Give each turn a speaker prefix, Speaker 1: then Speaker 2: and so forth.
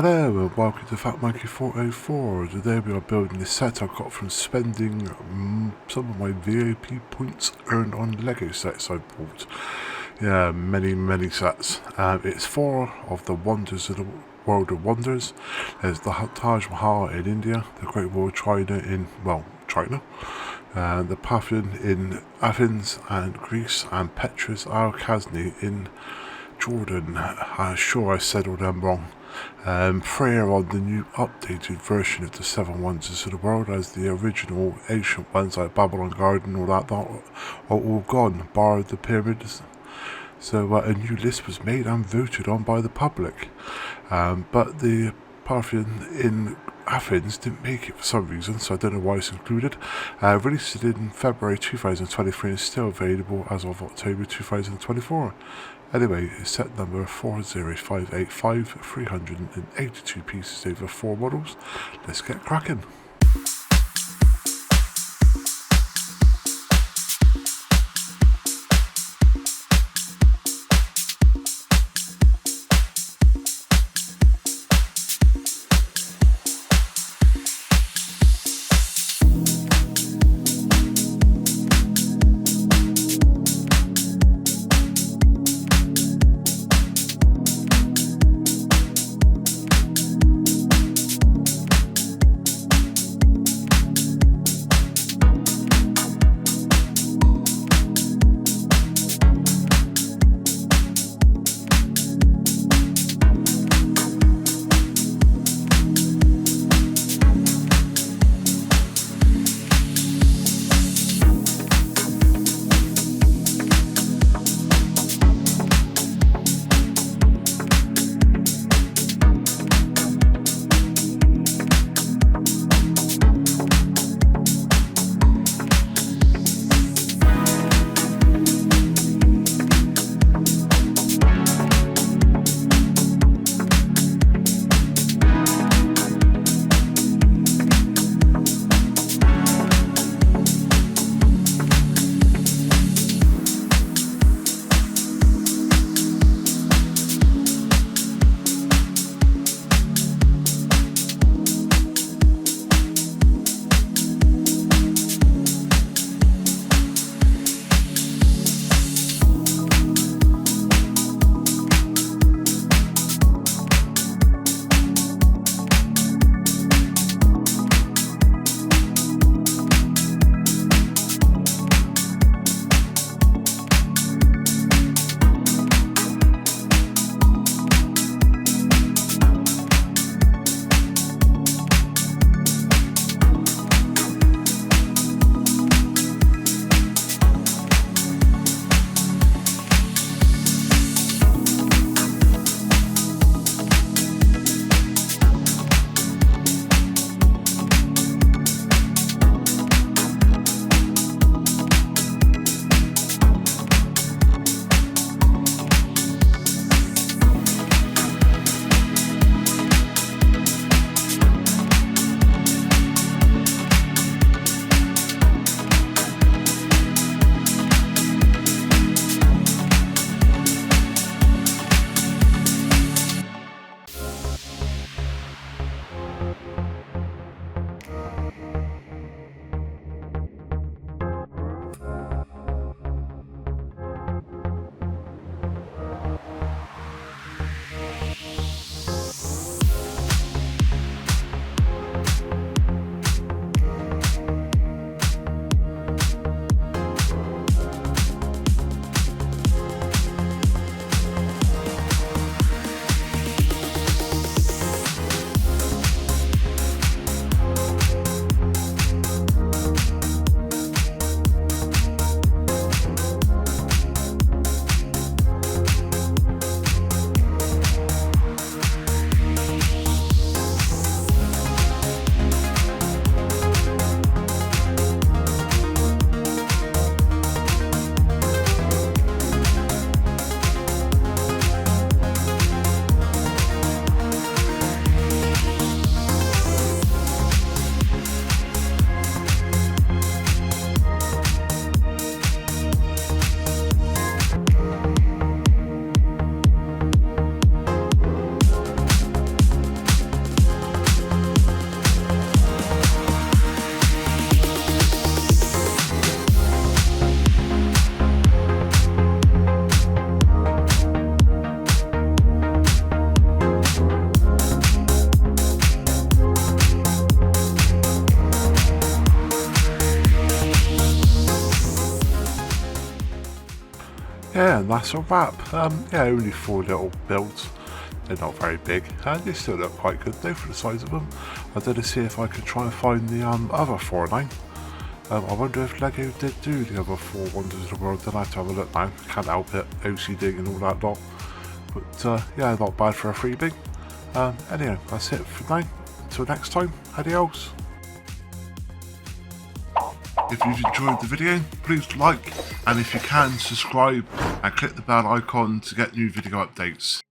Speaker 1: Hello and welcome to Fat Monkey 404. Today we are building this set I got from spending some of my VIP points earned on Lego sets I bought. Yeah, many sets. It's 4 of the wonders of the world of wonders. There's the Taj Mahal in India, the Great Wall of China in, China. The Parthenon in Athens and Greece, and Petra's Al-Khazneh in Jordan. Sure I said all them wrong. Prayer on the new updated version of the 7 Wonders of the World, as the original ancient ones like Babylon Garden, all that are all gone, bar the pyramids. So a new list was made and voted on by the public. But the Parthenon in Athens didn't make it for some reason, so I don't know why it's included. Released it in February 2023 and is still available as of October 2024. Anyway, it's set number 40585, 382 pieces over 4 models. Let's get cracking. that's a wrap. Yeah, only 4 little builds. They're not very big, and they still look quite good though for the size of them. I'm going to see if I can try and find the other 4 now. I wonder if LEGO did do the other 4 Wonders of the World. Then I have to have a look now. Can't help it, OCD and all that lot. But yeah, not bad for a freebie. Anyway, that's it for now. Until next time, adios. If you've enjoyed the video, please like, and if you can, subscribe and click the bell icon to get new video updates.